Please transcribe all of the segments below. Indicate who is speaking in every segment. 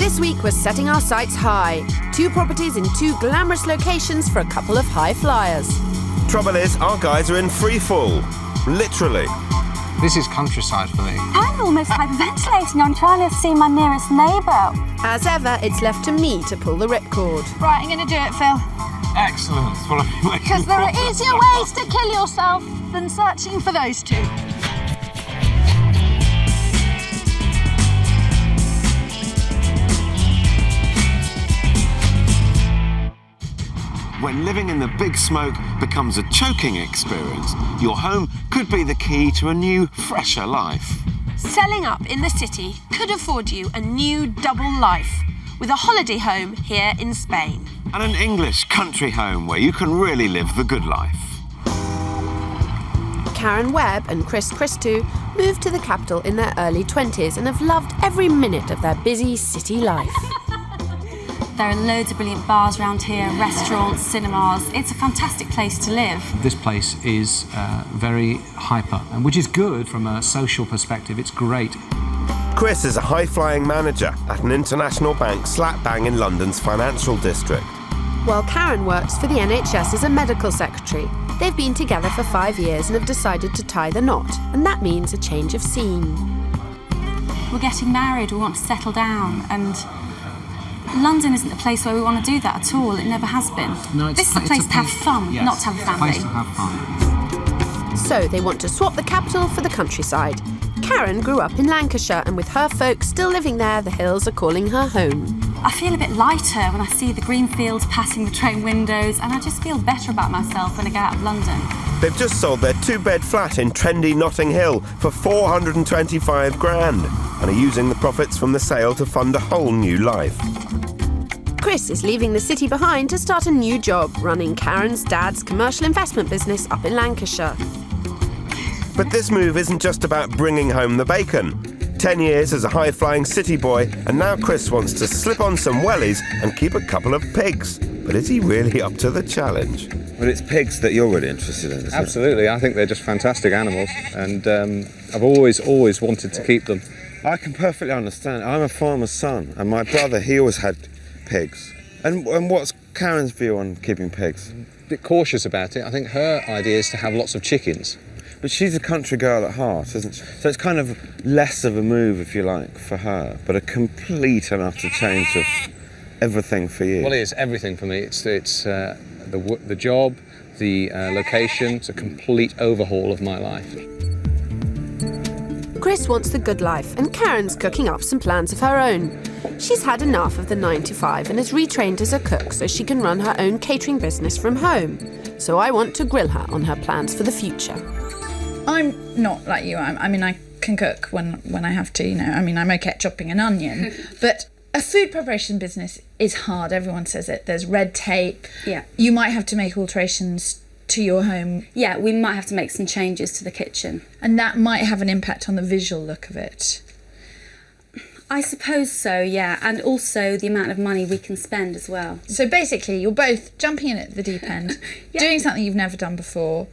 Speaker 1: This week we're setting our sights high. 2 properties in 2 glamorous locations for a couple of high flyers.
Speaker 2: Trouble is, our guys are in free fall. Literally.
Speaker 3: This is countryside for me.
Speaker 4: I'm almost hyperventilating. I'm trying to see my nearest neighbour.
Speaker 1: As ever, it's left to me to pull the ripcord.
Speaker 4: Right, I'm going to do it, Phil.
Speaker 3: Excellent. That's what I've been waiting
Speaker 4: Because there are
Speaker 3: for.
Speaker 4: easier ways to kill yourself than searching for those 2.
Speaker 2: When living in the big smoke becomes a choking experience, your home could be the key to a new, fresher life.
Speaker 5: Selling up in the city could afford you a new double life with a holiday home here in Spain.
Speaker 2: And an English country home where you can really live the good life.
Speaker 1: Karen Webb and Chris Christou moved to the capital in their early 20s and have loved every minute of their busy city life.
Speaker 6: There are loads of brilliant bars around here, restaurants, cinemas. It's a fantastic place to live.
Speaker 3: This place is very hyper, and which is good from a social perspective. It's great.
Speaker 2: Chris is a high-flying manager at an international bank slap bang in London's financial district.
Speaker 1: While Karen works for the NHS as a medical secretary. They've been together for 5 years and have decided to tie the knot, and that means a change of scene.
Speaker 6: We're getting married, we want to settle down, and London isn't a place where we want to do that at all. It never has been.
Speaker 3: No,
Speaker 6: this is a place to have fun,
Speaker 3: yes,
Speaker 6: not to have a family.
Speaker 3: It's a place to have fun.
Speaker 1: So they want to swap the capital for the countryside. Karen grew up in Lancashire, and with her folks still living there, the hills are calling her home.
Speaker 6: I feel a bit lighter when I see the green fields passing the train windows, and I just feel better about myself when I get out of London.
Speaker 2: They've just sold their 2-bed flat in trendy Notting Hill for 425 grand and are using the profits from the sale to fund a whole new life.
Speaker 1: Chris is leaving the city behind to start a new job, running Karen's dad's commercial investment business up in Lancashire.
Speaker 2: But this move isn't just about bringing home the bacon. 10 years as a high-flying city boy, and now Chris wants to slip on some wellies and keep a couple of pigs. But is he really up to the challenge?
Speaker 7: Well, it's pigs that you're really interested in, isn't
Speaker 8: Absolutely. I think they're just fantastic animals, and I've always wanted to keep them.
Speaker 7: it? I can perfectly understand. I'm a farmer's son, and my brother, he always had pigs. And what's Karen's view on keeping pigs?
Speaker 8: A bit cautious about it. I think her idea is to have lots of chickens.
Speaker 7: But she's a country girl at heart, isn't she? So it's kind of less of a move, if you like, for her, but a complete and utter change of everything for you.
Speaker 8: Well, it is everything for me. It's the job, the location. It's a complete overhaul of my life.
Speaker 1: Chris wants the good life, and Karen's cooking up some plans of her own. She's had enough of the 9 to 5 and is retrained as a cook so she can run her own catering business from home. So I want to grill her on her plans for the future.
Speaker 9: I'm not like you. I mean, I can cook when I have to, you know. I mean, I'm okay at chopping an onion. But a food preparation business is hard. Everyone says it. There's red tape.
Speaker 6: Yeah.
Speaker 9: You might have to make alterations to your home.
Speaker 6: Yeah, we might have to make some changes to the kitchen.
Speaker 9: And that might have an impact on the visual look of it.
Speaker 6: I suppose so, yeah, and also the amount of money we can spend as well.
Speaker 9: So basically, you're both jumping in at the deep end, doing something you've never done before.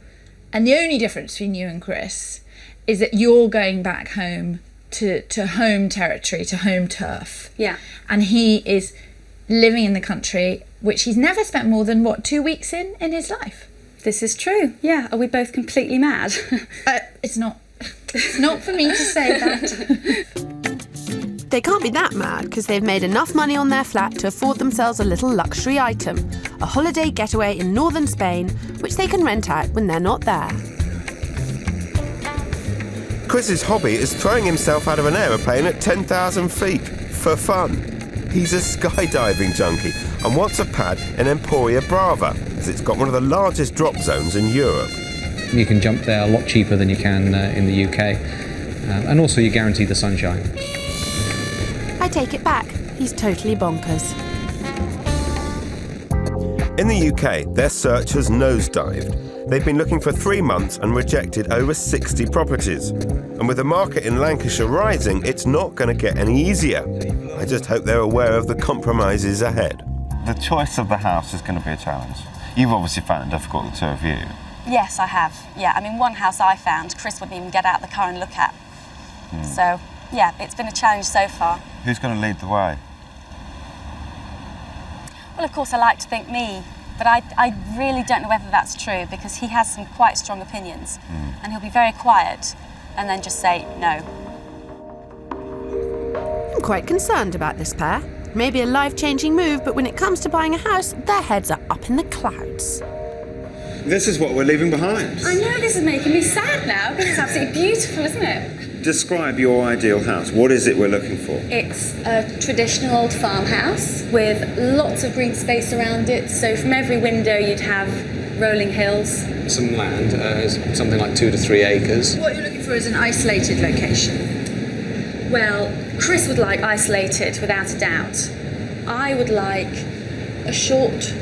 Speaker 9: And the only difference between you and Chris is that you're going back home to home territory, to home turf.
Speaker 6: Yeah.
Speaker 9: And he is living in the country, which he's never spent more than, 2 weeks in his life?
Speaker 6: This is true, yeah. Are we both completely mad?
Speaker 9: It's not for me to say that.
Speaker 1: They can't be that mad because they've made enough money on their flat to afford themselves a little luxury item, a holiday getaway in northern Spain, which they can rent out when they're not there.
Speaker 2: Chris's hobby is throwing himself out of an aeroplane at 10,000 feet for fun. He's a skydiving junkie and wants a pad in Emporia Brava, as it's got one of the largest drop zones in Europe.
Speaker 8: You can jump there a lot cheaper than you can in the UK, and also you're guaranteed the sunshine.
Speaker 1: I take it back. He's totally bonkers.
Speaker 2: In the UK, their search has nosedived. They've been looking for 3 months and rejected over 60 properties. And with the market in Lancashire rising, it's not going to get any easier. I just hope they're aware of the compromises ahead.
Speaker 7: The choice of the house is going to be a challenge. You've obviously found it difficult, the two of you.
Speaker 4: Yes, I have. Yeah, I mean, one house I found, Chris wouldn't even get out of the car and look at. So, yeah, it's been a challenge so far.
Speaker 7: Who's going to lead the way?
Speaker 4: Well, of course, I like to think me, but I really don't know whether that's true because he has some quite strong opinions and he'll be very quiet and then just say no.
Speaker 1: I'm quite concerned about this pair. Maybe a life-changing move, but when it comes to buying a house, their heads are up in the clouds.
Speaker 7: This is what we're leaving behind.
Speaker 6: I know, this is making me sad now, because it's absolutely beautiful, isn't it?
Speaker 7: Describe your ideal house. What is it we're looking for?
Speaker 6: It's a traditional old farmhouse with lots of green space around it. So from every window you'd have rolling hills.
Speaker 8: Some land, something like 2 to 3 acres.
Speaker 9: What you're looking for is an isolated location.
Speaker 6: Well, Chris would like isolated, without a doubt. I would like a short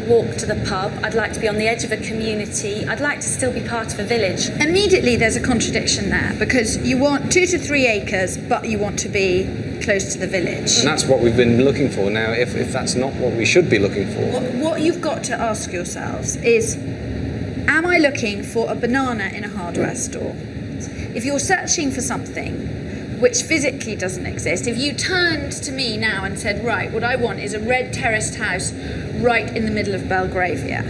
Speaker 6: walk to the pub. I'd like to be on the edge of a community. I'd like to still be part of a village.
Speaker 9: Immediately there's a contradiction there because you want 2 to 3 acres, but you want to be close to the village.
Speaker 8: And that's what we've been looking for. Now, if that's not what we should be looking for...
Speaker 9: What you've got to ask yourselves is, am I looking for a banana in a hardware store? If you're searching for something which physically doesn't exist, if you turned to me now and said, right, what I want is a red terraced house right in the middle of Belgravia,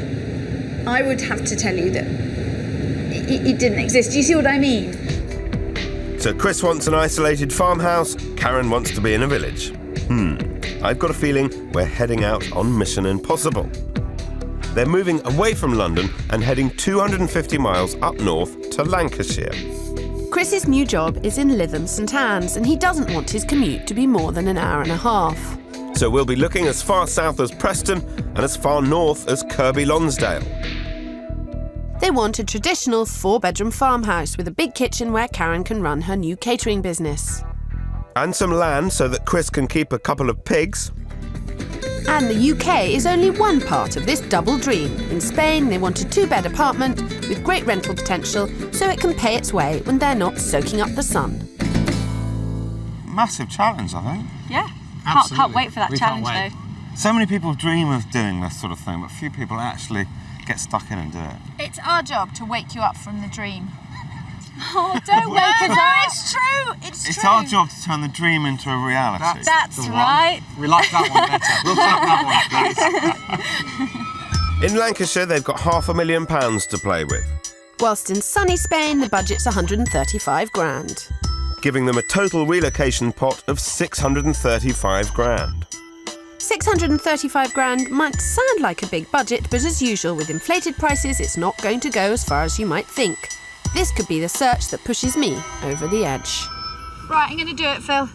Speaker 9: I would have to tell you that it didn't exist. Do you see what I mean?
Speaker 2: So Chris wants an isolated farmhouse, Karen wants to be in a village. I've got a feeling we're heading out on Mission Impossible. They're moving away from London and heading 250 miles up north to Lancashire.
Speaker 1: Chris's new job is in Lytham St Anne's and he doesn't want his commute to be more than an hour and a half.
Speaker 2: So we'll be looking as far south as Preston and as far north as Kirkby Lonsdale.
Speaker 1: They want a traditional 4-bedroom farmhouse with a big kitchen where Karen can run her new catering business.
Speaker 2: And some land so that Chris can keep a couple of pigs.
Speaker 1: And the UK is only one part of this double dream. In Spain, they want a 2-bed apartment with great rental potential so it can pay its way when they're not soaking up the sun.
Speaker 7: Massive challenge, I think.
Speaker 4: Yeah,
Speaker 3: Absolutely.
Speaker 4: can't wait for that
Speaker 3: We
Speaker 4: challenge
Speaker 3: can't wait.
Speaker 4: though.
Speaker 7: So many people dream of doing this sort of thing, but few people actually get stuck in and do it.
Speaker 9: It's our job to wake you up from the dream.
Speaker 4: Oh, don't wake us up.
Speaker 9: It's true. It's
Speaker 7: It's
Speaker 9: true.
Speaker 7: our job to turn the dream into a reality.
Speaker 4: That's right.
Speaker 3: We like that one better. We'll take that one, please.
Speaker 2: In Lancashire, they've got £500,000 to play with,
Speaker 1: Whilst in sunny Spain, the budget's 135 grand.
Speaker 2: giving them a total relocation pot of 635 grand.
Speaker 1: 635 grand might sound like a big budget, but as usual with inflated prices, it's not going to go as far as you might think. This could be the search that pushes me over the edge.
Speaker 9: Right, I'm going to do it, Phil.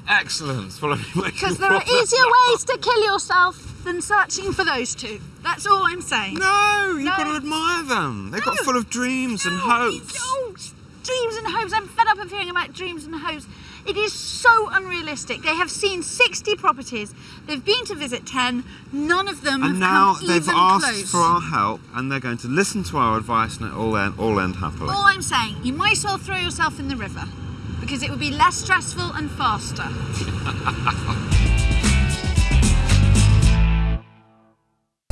Speaker 7: Excellent. Well,
Speaker 9: Because there are easier ways to kill yourself than searching for those two. That's all I'm saying.
Speaker 7: No, you've got to admire them. They've got full of dreams and hopes.
Speaker 9: Oh, dreams and hopes. I'm fed up of hearing about dreams and hopes. It is so unrealistic. They have seen 60 properties. They've been to visit 10. None of them
Speaker 7: And
Speaker 9: have
Speaker 7: now
Speaker 9: come
Speaker 7: they've
Speaker 9: even
Speaker 7: asked
Speaker 9: close.
Speaker 7: for our help, and they're going to listen to our advice, and it all end happily.
Speaker 9: All I'm saying, you might as well throw yourself in the river because it would be less stressful and faster.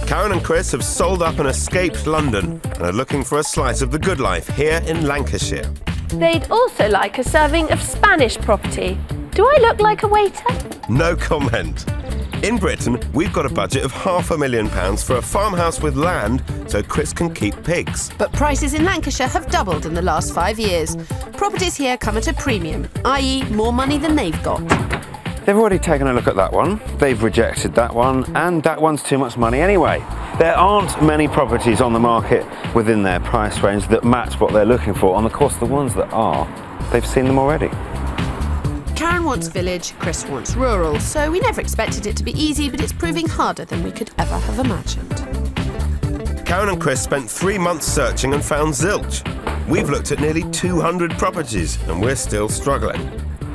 Speaker 2: Karen and Chris have sold up and escaped London and are looking for a slice of the good life here in Lancashire.
Speaker 5: They'd also like a serving of Spanish property. Do I look like a waiter?
Speaker 2: No comment. In Britain, we've got a budget of £500,000 for a farmhouse with land so Chris can keep pigs.
Speaker 1: But prices in Lancashire have doubled in the last 5 years. Properties here come at a premium, i.e. more money than they've got.
Speaker 7: They've already taken a look at that one, they've rejected that one, and that one's too much money anyway. There aren't many properties on the market within their price range that match what they're looking for, and of course the ones that are, they've seen them already.
Speaker 1: Karen wants village, Chris wants rural, so we never expected it to be easy, but it's proving harder than we could ever have imagined.
Speaker 2: Karen and Chris spent 3 months searching and found zilch. We've looked at nearly 200 properties and we're still struggling.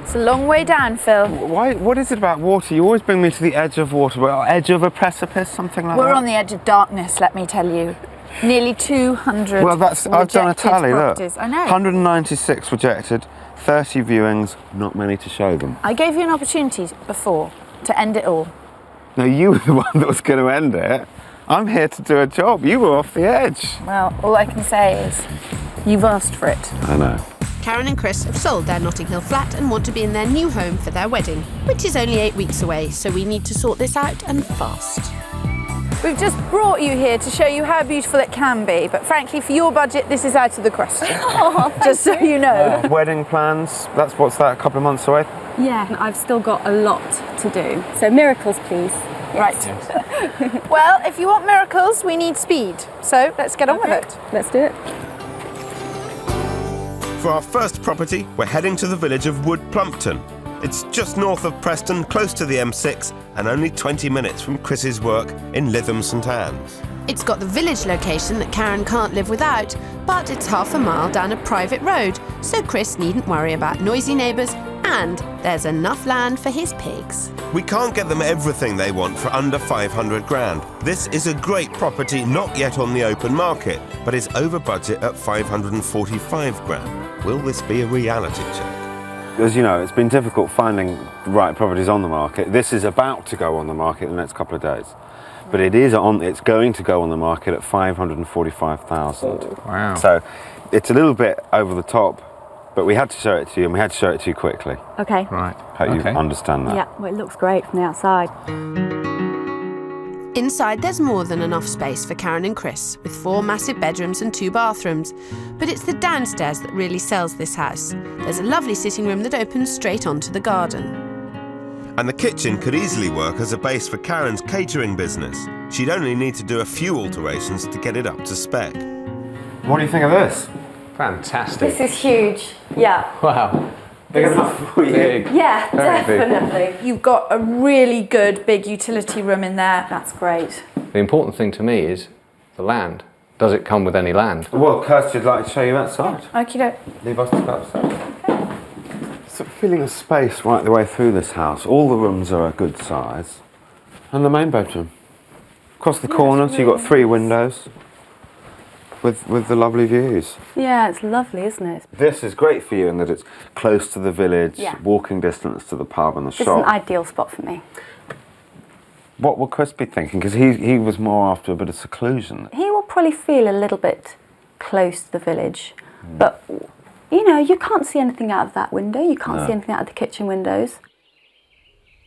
Speaker 10: It's a long way down, Phil.
Speaker 7: What is it about water? You always bring me to the edge of water, edge of a precipice, something like that.
Speaker 10: We're on the edge of darkness, let me tell you. Nearly 200
Speaker 7: Well, I've done a tally, look.
Speaker 10: properties. I know.
Speaker 7: 196 rejected, 30 viewings, not many to show them.
Speaker 10: I gave you an opportunity before to end it all.
Speaker 7: No, you were the one that was going to end it. I'm here to do a job. You were off the edge.
Speaker 10: Well, all I can say is you've asked for it.
Speaker 7: I know.
Speaker 1: Karen and Chris have sold their Notting Hill flat and want to be in their new home for their wedding, which is only 8 weeks away, so we need to sort this out and fast.
Speaker 10: We've just brought you here to show you how beautiful it can be, but frankly, for your budget, this is out of the question. Just so you know.
Speaker 7: Wedding plans, what's that, a couple of months away?
Speaker 6: Yeah, I've still got a lot to do. So miracles, please.
Speaker 10: Right. Well, if you want miracles, we need speed. So let's get on with it.
Speaker 6: Let's do it.
Speaker 2: For our first property, we're heading to the village of Wood Plumpton. It's just north of Preston, close to the M6, and only 20 minutes from Chris's work in Lytham St Anne's.
Speaker 1: It's got the village location that Karen can't live without, but it's half a mile down a private road, so Chris needn't worry about noisy neighbours, and there's enough land for his pigs.
Speaker 2: We can't get them everything they want for under 500 grand. This is a great property not yet on the open market, but is over budget at 545 grand. Will this be a reality check?
Speaker 7: As you know, it's been difficult finding the right properties on the market. This is about to go on the market in the next couple of days. But it's going to go on the market at 545,000.
Speaker 3: Wow.
Speaker 7: So it's a little bit over the top, but we had to show it to you, and we had to show it to you quickly.
Speaker 6: Okay.
Speaker 3: Right.
Speaker 7: Hope you understand that.
Speaker 6: Yeah, well, it looks great from the outside.
Speaker 1: Inside, there's more than enough space for Karen and Chris, with 4 massive bedrooms and 2 bathrooms. But it's the downstairs that really sells this house. There's a lovely sitting room that opens straight onto the garden.
Speaker 2: And the kitchen could easily work as a base for Karen's catering business. She'd only need to do a few alterations to get it up to spec.
Speaker 7: What do you think of this?
Speaker 3: Fantastic.
Speaker 6: This is huge. Yeah.
Speaker 3: Wow.
Speaker 7: Big enough for you?
Speaker 3: Big.
Speaker 6: Yeah,
Speaker 3: Very big.
Speaker 6: definitely.
Speaker 10: You've got a really good big utility room in there.
Speaker 6: That's great.
Speaker 3: The important thing to me is the land. Does it come with any land?
Speaker 7: Well, Kirstie would like to show you outside.
Speaker 10: Okey-doke.
Speaker 7: Leave us to go outside. So feeling a space right the way through this house. All the rooms are a good size. And the main bedroom. Across the corner, so you've got 3 windows with the lovely views.
Speaker 6: Yeah, it's lovely, isn't it?
Speaker 7: This is great for you in that it's close to the village,
Speaker 6: Yeah.
Speaker 7: walking distance to the pub and the
Speaker 6: This is
Speaker 7: shop.
Speaker 6: an ideal spot for me.
Speaker 7: What will Chris be thinking? Because he was more after a bit of seclusion.
Speaker 6: He will probably feel a little bit close to the village, but you know, you can't see anything out of that window. You can't see anything out of the kitchen windows.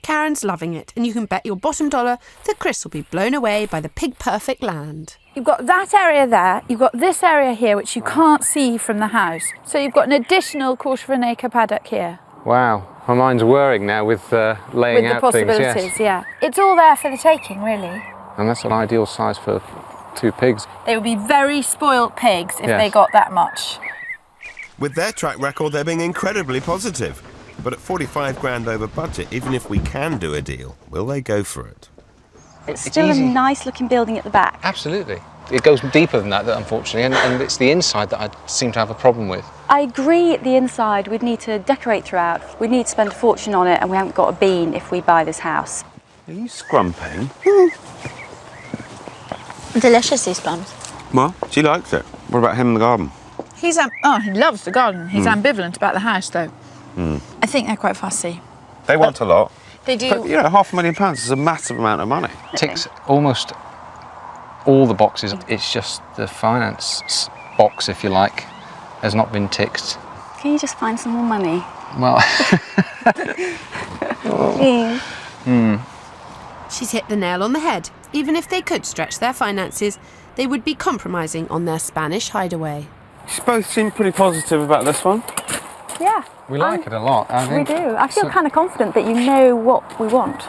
Speaker 1: Karen's loving it, and you can bet your bottom dollar that Chris will be blown away by the pig-perfect land.
Speaker 10: You've got that area there, you've got this area here, which you can't see from the house. So you've got an additional 1/4 of an acre paddock here.
Speaker 3: Wow. My mind's whirring now with laying
Speaker 10: With the
Speaker 3: out things.
Speaker 10: possibilities,
Speaker 3: Yes.
Speaker 10: yeah. It's all there for the taking, really.
Speaker 3: And that's an ideal size for 2 pigs.
Speaker 10: They would be very spoilt pigs if
Speaker 3: Yes.
Speaker 10: they got that much.
Speaker 2: With their track record, they're being incredibly positive. But at 45 grand over budget, even if we can do a deal, will they go for it?
Speaker 4: It's still a nice looking building at the back.
Speaker 8: Absolutely. It goes deeper than that, unfortunately, and it's the inside that I seem to have a problem with.
Speaker 4: I agree at the inside we'd need to decorate throughout. We'd need to spend a fortune on it, and we haven't got a bean if we buy this house.
Speaker 7: Are you scrumping?
Speaker 6: Delicious, these plums.
Speaker 7: Well, she likes it. What about him in the garden?
Speaker 10: He loves the garden. He's ambivalent about the house, though. I think they're quite fussy.
Speaker 7: They want a lot.
Speaker 10: They do.
Speaker 7: But, you know, £500,000 is a massive amount of money.
Speaker 8: Ticks almost all the boxes. It's just the finance box, if you like, has not been ticked.
Speaker 4: Can you just find some more money?
Speaker 8: Well,
Speaker 4: Please.
Speaker 1: She's hit the nail on the head. Even if they could stretch their finances, they would be compromising on their Spanish hideaway.
Speaker 7: You both seem pretty positive about this one.
Speaker 6: Yeah.
Speaker 3: We like it a lot, I
Speaker 6: We
Speaker 3: think.
Speaker 6: do. I feel kind of confident that you know what we want.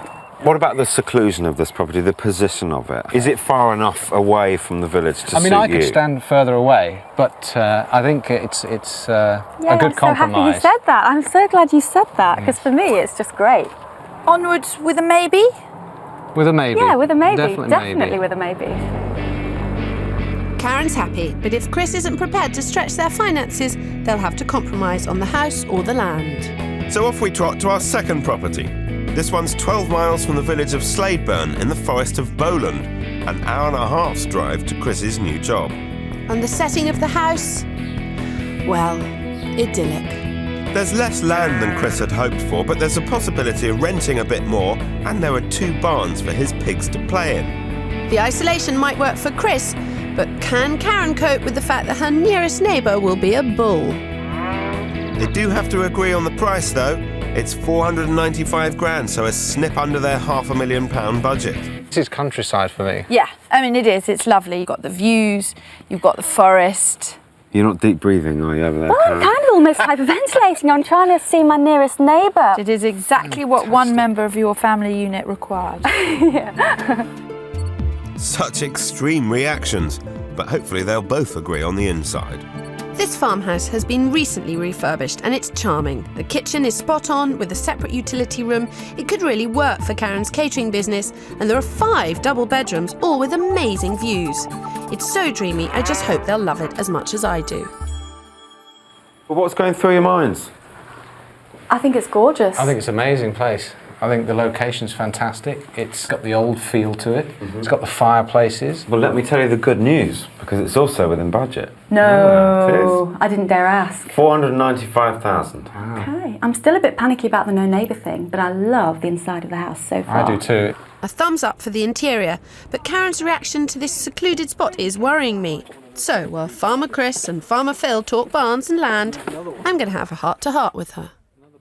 Speaker 7: What about the seclusion of this property, the position of it? Is it far enough away from the village to suit you?
Speaker 3: I mean, I could stand further away, but I think it's a good compromise.
Speaker 6: I'm so happy you said that. I'm so glad you said that, because for me it's just great.
Speaker 10: Onwards with a maybe?
Speaker 3: With a maybe.
Speaker 6: Yeah, with a maybe.
Speaker 3: Definitely maybe.
Speaker 6: With a maybe.
Speaker 1: Karen's happy, but if Chris isn't prepared to stretch their finances, they'll have to compromise on the house or the land.
Speaker 2: So off we trot to our second property. This one's 12 miles from the village of Sladeburn in the forest of Bowland, an hour and a half's drive to Chris's new job.
Speaker 1: And the setting of the house? Well, idyllic.
Speaker 2: There's less land than Chris had hoped for, but there's a possibility of renting a bit more, and there are 2 barns for his pigs to play in.
Speaker 1: The isolation might work for Chris, but can Karen cope with the fact that her nearest neighbour will be a bull?
Speaker 2: They do have to agree on the price, though. It's 495 grand, so a snip under their £500,000 budget.
Speaker 8: This is countryside for me.
Speaker 10: Yeah, I mean, it is. It's lovely. You've got the views, you've got the forest.
Speaker 7: You're not deep breathing, are you, over there?
Speaker 4: Well, I'm kind of almost hyperventilating. I'm trying to see my nearest neighbour.
Speaker 10: It is exactly what one member of your family unit required.
Speaker 2: Such extreme reactions, but hopefully they'll both agree on the inside.
Speaker 1: This farmhouse has been recently refurbished and it's charming. The kitchen is spot on with a separate utility room. It could really work for Karen's catering business, and there are 5 double bedrooms, all with amazing views. It's so dreamy, I just hope they'll love it as much as I do.
Speaker 7: Well, what's going through your minds?
Speaker 4: I think it's gorgeous.
Speaker 8: I think it's an amazing place. I think the location's fantastic. It's got the old feel to it. It's got the fireplaces.
Speaker 7: Well, let me tell you the good news, because it's also within budget.
Speaker 4: No, I didn't dare ask.
Speaker 7: 495,000.
Speaker 4: Okay, I'm still a bit panicky about the no neighbour thing, but I love the inside of the house so far.
Speaker 8: I do too.
Speaker 1: A thumbs up for the interior, but Karen's reaction to this secluded spot is worrying me. So while Farmer Chris and Farmer Phil talk barns and land, I'm going to have a heart-to-heart with her.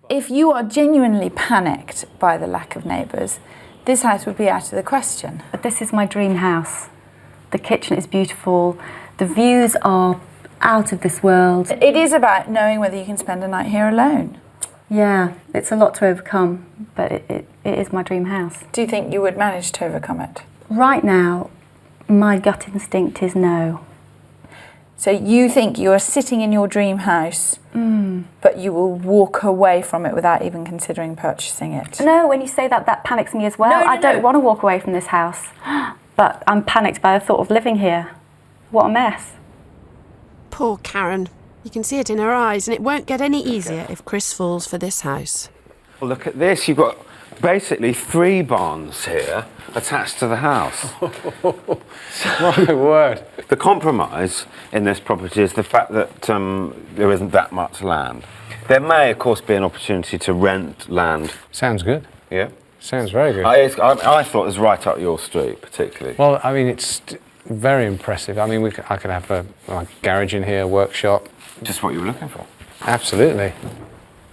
Speaker 10: If you are genuinely panicked by the lack of neighbours, this house would be out of the question.
Speaker 4: But this is my dream house. The kitchen is beautiful. The views are out of this world.
Speaker 10: It is about knowing whether you can spend a night here alone.
Speaker 4: Yeah, it's a lot to overcome, but it is my dream house.
Speaker 10: Do you think you would manage to overcome it?
Speaker 4: Right now, my gut instinct is no.
Speaker 10: So you think you are sitting in your dream house, but you will walk away from it without even considering purchasing it?
Speaker 4: No, when you say that, that panics me as well.
Speaker 10: No,
Speaker 4: I don't want to walk away from this house, but I'm panicked by the thought of living here. What a mess.
Speaker 1: Poor Karen. You can see it in her eyes, and it won't get any easier if Chris falls for this house.
Speaker 7: Well, look at this. You've got basically 3 barns here attached to the house.
Speaker 8: My word.
Speaker 7: The compromise in this property is the fact that there isn't that much land. There may, of course, be an opportunity to rent land.
Speaker 8: Sounds good.
Speaker 7: Yeah?
Speaker 8: Sounds very good.
Speaker 7: I thought it was right up your street, particularly.
Speaker 8: Well, I mean, it's very impressive. I mean, I could have a garage in here, workshop.
Speaker 7: Just what you were looking for.
Speaker 8: Absolutely.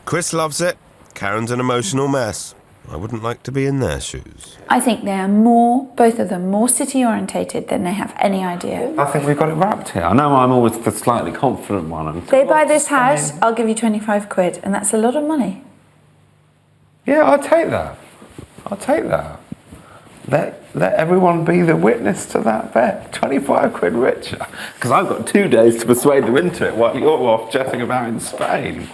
Speaker 2: Chris loves it. Karen's an emotional mess. I wouldn't like to be in their shoes.
Speaker 10: I think they are both of them, more city-orientated than they have any idea.
Speaker 7: I think we've got it wrapped here. I know I'm always the slightly confident one.
Speaker 10: They buy this house, I'll give you 25 quid, and that's a lot of money.
Speaker 7: Yeah, I'll take that. I'll take that. Let everyone be the witness to that bet. 25 quid richer. Because I've got 2 days to persuade them into it while you're off jetting about in Spain.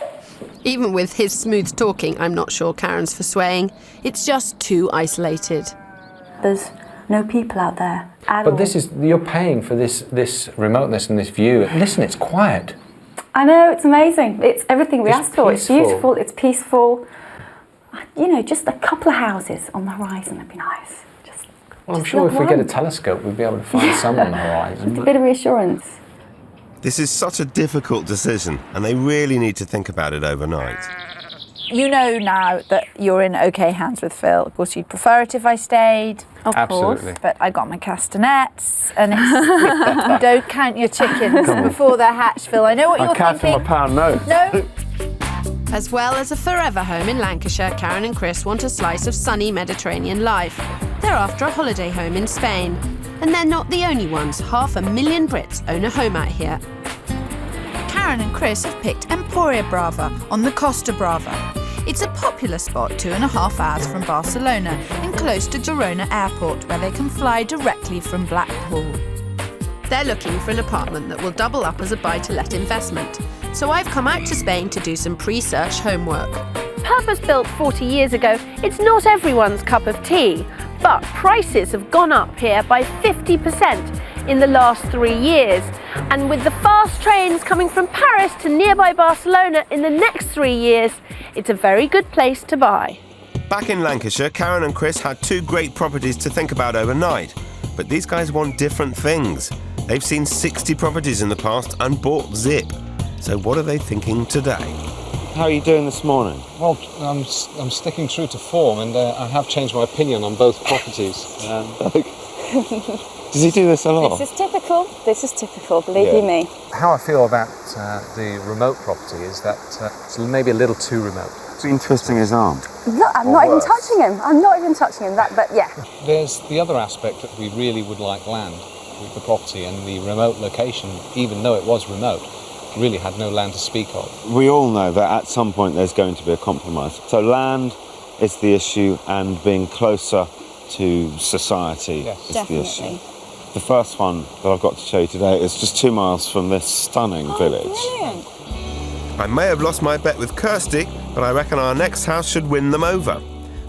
Speaker 1: Even with his smooth talking, I'm not sure Karen's for swaying. It's just too isolated.
Speaker 4: There's no people out there at all.
Speaker 8: But you're paying for this remoteness and this view. Listen, it's quiet.
Speaker 4: I know, it's amazing. It's everything we
Speaker 8: It's
Speaker 4: asked for. It's
Speaker 8: peaceful.
Speaker 4: beautiful, it's peaceful. You know, just a couple of houses on the horizon would be nice.
Speaker 8: Well, I'm sure if we get a telescope, we'll be able to find some on the horizon.
Speaker 4: Just a bit of reassurance.
Speaker 2: This is such a difficult decision, and they really need to think about it overnight.
Speaker 10: You know now that you're in okay hands with Phil. Of course, you'd prefer it if I stayed.
Speaker 4: Of
Speaker 8: Absolutely.
Speaker 4: course.
Speaker 10: But I got my castanets, and it's, don't count your chickens before they're hatched, Phil. I know what you're
Speaker 7: counting
Speaker 10: thinking.
Speaker 7: my pound note.
Speaker 10: No.
Speaker 1: As well as a forever home in Lancashire, Karen and Chris want a slice of sunny Mediterranean life. They're after a holiday home in Spain. And they're not the only ones. 500,000 Brits own a home out here. Karen and Chris have picked Emporia Brava on the Costa Brava. It's a popular spot 2.5 hours from Barcelona and close to Girona Airport, where they can fly directly from Blackpool. They're looking for an apartment that will double up as a buy-to-let investment. So I've come out to Spain to do some pre-search homework.
Speaker 5: Purpose-built 40 years ago, it's not everyone's cup of tea, but prices have gone up here by 50% in the last 3 years. And with the fast trains coming from Paris to nearby Barcelona in the next 3 years, it's a very good place to buy.
Speaker 2: Back in Lancashire, Karen and Chris had 2 great properties to think about overnight. But these guys want different things. They've seen 60 properties in the past and bought zip. So what are they thinking today?
Speaker 7: How are you doing this morning?
Speaker 8: Well, I'm sticking true to form, and I have changed my opinion on both properties.
Speaker 7: Does he do this a lot?
Speaker 4: This is typical, believe you me.
Speaker 8: How I feel about the remote property is that it's maybe a little too remote.
Speaker 7: been twisting his arm.
Speaker 6: No, I'm not even touching him. I'm not even touching him. But yeah.
Speaker 8: There's the other aspect that we really would like land with the property, and the remote location, even though it was remote, really had no land to speak of.
Speaker 7: We all know that at some point there's going to be a compromise. So land is the issue, and being closer to society is the issue. The first one that I've got to show you today is just 2 miles from this stunning village.
Speaker 6: Brilliant.
Speaker 2: I may have lost my bet with Kirstie, but I reckon our next house should win them over.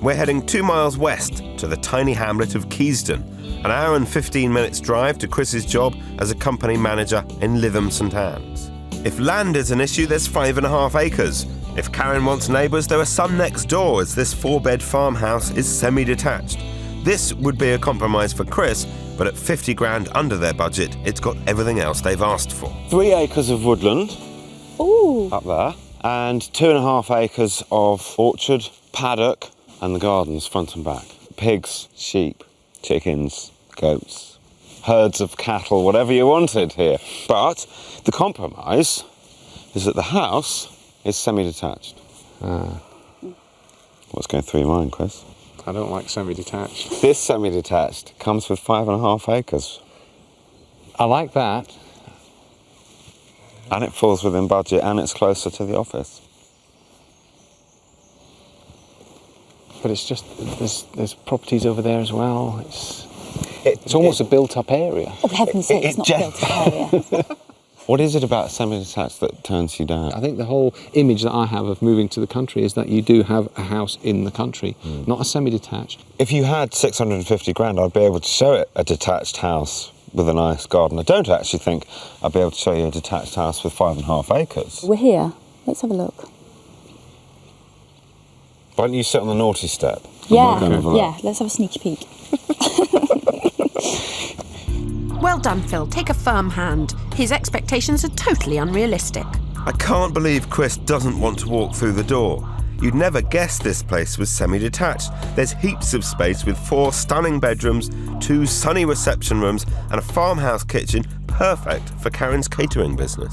Speaker 2: We're heading 2 miles west to the tiny hamlet of Keyston, an hour and 15 minutes drive to Chris's job as a company manager in Lytham St Anne's. If land is an issue, there's 5.5 acres. If Karen wants neighbours, there are some next door, as this 4-bed farmhouse is semi-detached. This would be a compromise for Chris, but at 50 grand under their budget, it's got everything else they've asked for.
Speaker 7: 3 acres of woodland up there, and 2.5 acres of orchard, paddock, and the gardens front and back. Pigs, sheep, chickens, goats, herds of cattle, whatever you wanted here. But the compromise is that the house is semi-detached. What's going through your mind, Chris?
Speaker 8: I don't like semi-detached.
Speaker 7: This semi-detached comes with 5.5 acres.
Speaker 8: I like that.
Speaker 7: And it falls within budget, and it's closer to the office.
Speaker 8: But it's just, there's properties over there as well. It's almost a built-up area.
Speaker 6: Oh, heaven's sake, it's not a built-up area.
Speaker 7: What is it about semi-detached that turns you down?
Speaker 8: I think the whole image that I have of moving to the country is that you do have a house in the country, not a semi-detached.
Speaker 7: If you had 650 grand, I'd be able to show it a detached house with a nice garden. I don't actually think I'd be able to show you a detached house with 5.5 acres.
Speaker 6: We're here. Let's have a look.
Speaker 7: Why don't you sit on the naughty step?
Speaker 6: Yeah, let's have a sneaky peek.
Speaker 1: Well done, Phil. Take a firm hand. His expectations are totally unrealistic.
Speaker 2: I can't believe Chris doesn't want to walk through the door. You'd never guess this place was semi-detached. There's heaps of space with 4 stunning bedrooms, 2 sunny reception rooms, and a farmhouse kitchen, perfect for Karen's catering business.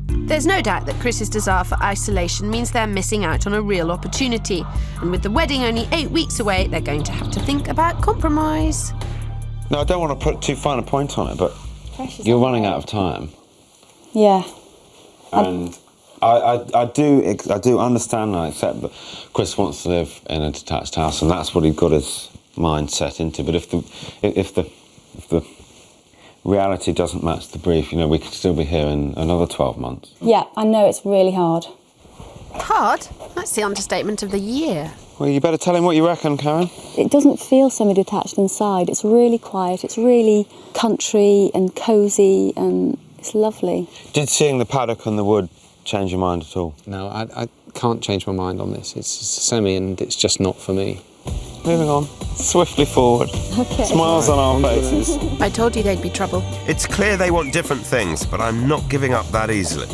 Speaker 1: There's no doubt that Chris's desire for isolation means they're missing out on a real opportunity. And with the wedding only 8 weeks away, they're going to have to think about compromise.
Speaker 7: No, I don't want to put too fine a point on it, but you're running out of time.
Speaker 6: Yeah.
Speaker 7: And I do understand and accept that Chris wants to live in a detached house, and that's what he's got his mind set into. But if the reality doesn't match the brief, you know, we could still be here in another 12 months.
Speaker 6: Yeah, I know it's really hard.
Speaker 1: Hard? That's the understatement of the year.
Speaker 7: Well, you better tell him what you reckon, Karen.
Speaker 6: It doesn't feel semi-detached inside. It's really quiet. It's really country and cosy, and it's lovely.
Speaker 7: Did seeing the paddock and the wood change your mind at all?
Speaker 8: No, I can't change my mind on this. It's semi, and it's just not for me.
Speaker 7: Moving on, swiftly forward.
Speaker 6: Okay.
Speaker 7: Smiles on our faces.
Speaker 1: I told you they'd be trouble.
Speaker 2: It's clear they want different things, but I'm not giving up that easily.